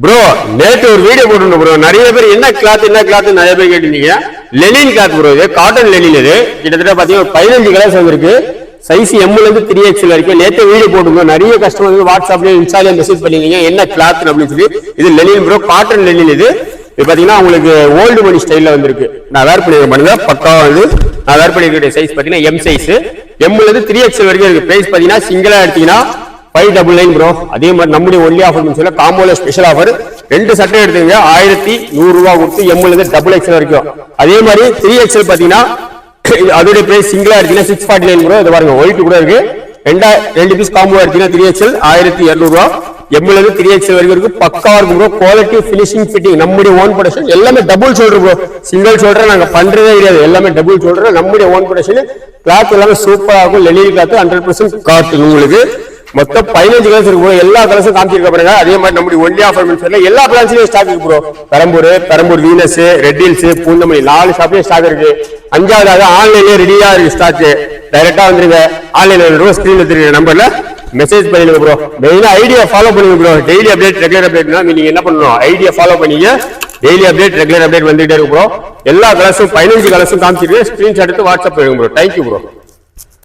Bro நேற்று ஒரு video போட்டுருந்தோம் bro. நிறைய பேர் என்ன கிளாத் நிறைய பேர் கேட்டிருந்தீங்க. லெனின் கிளாத் ப்ரோ, இது காட்டன் லெனின். இது கிட்டத்தட்ட பாத்தீங்கன்னா 15 கலர்ஸ் வந்திருக்கு. சைஸ் எம்ல இருந்து 3XL வரைக்கும். நேற்று வீடியோ போட்டுருந்தோம். நிறைய கஸ்டமர் வாட்ஸ்அப்ல இன்ஸ்டால மெசேஜ் பண்ணிருந்தீங்க என்ன கிளாத் அப்படின்னு சொல்லி. இது லெனின் ப்ரோ, காட்டன் லெனின். இது பாத்தீங்கன்னா உங்களுக்கு ஓல்டு மணி ஸ்டைல்ல வந்திருக்கு. நான் வேர் பண்ணிருக்க பாருங்க, பக்காவா வந்து நான் வேர் பண்ணிருக்க சைஸ் பாத்தீங்கன்னா எம் சைஸ். எம்ல இருந்து 3XL வரைக்கும் இருக்கு. பிரைஸ் பாத்தீங்கன்னா சிங்கிளா எடுத்தீங்கன்னா 599 ப்ரோ. அதே மாதிரி நம்முடைய ஒன்லி ஆஃபர் சொல்ல காம்போல ஸ்பெஷல் ஆஃபர். 2 சட்டை எடுத்துங்க 1100 ரூபாய் கொடுத்து எம்ல இருந்து XXL வரைக்கும். அதே மாதிரி 3XL பாத்தீங்கன்னா அதோட பிரைஸ் சிங்கிளா எடுத்தீங்கன்னா 649 ப்ரோ. இது பாருங்க ஒயிட் கூட இருக்கு. 2 பீஸ் காம்போ எடுத்தீங்கன்னா 3XL 1200 ரூபாய். எம்ல இருந்து 3XL வரைக்கும் இருக்கு. பக்காவா இருக்கும் ப்ரோ. குவாலிட்டி, ஃபினிஷிங், ஃபிட்டிங் நம்முடைய ஓன் ப்ரொடக்ஷன். எல்லாமே double shoulder bro. Single shoulder நாங்க பண்றதே கிடையாது. எல்லாமே டபுள் ஷோல்டர் நம்முடைய ஓன் ப்ரொடக்ஷன். கிளாத் எல்லாமே சூப்பரா இருக்கும். Lenin cloth 100% cotton. உங்களுக்கு மொத்தம் 15 கலர்ஸ் இருக்கு ப்ரோ. எல்லா கலர்ஸும் காமிச்சிருக்க பாருங்க. அதே மாதிரி நம்முடைய ஒன்லி ஆஃபர் எல்லா பிரான்ச்லயும் ஸ்டாக் இருக்கு bro. Perambur Venus, Red Hills, Poonamallee 4 ஷாப்லயும் ஸ்டாக் இருக்கு. 5வது ஆன்லைன்லயே ரெடியா இருக்கு ஸ்டாக். டைரக்டா வந்துருங்க. ஆன்லைன்ல ஸ்கிரீன்ல தெரியுற நம்பர்ல மெசேஜ் பண்ணிடுங்க ப்ரோ. மெயினா ஐடியா ஃபாலோ பண்ணுங்க ப்ரோ. டெய்லி அப்டேட், ரெகுலர் அப்டேட்னா நீங்க என்ன பண்ணணும், ஐடியா ஃபாலோ பண்ணீங்க. டெய்லி அப்டேட், ரெகுலர் அப்டேட் வந்துட்டே இருக்கு ப்ரோ. எல்லா கலர்ஸும் 15 கலர்ஸும் காமிச்சிருக்கு. ஸ்கிரீன்ஷாட் எடுத்து வாட்ஸ்அப் பண்ணுங்க ப்ரோ. Thank you bro.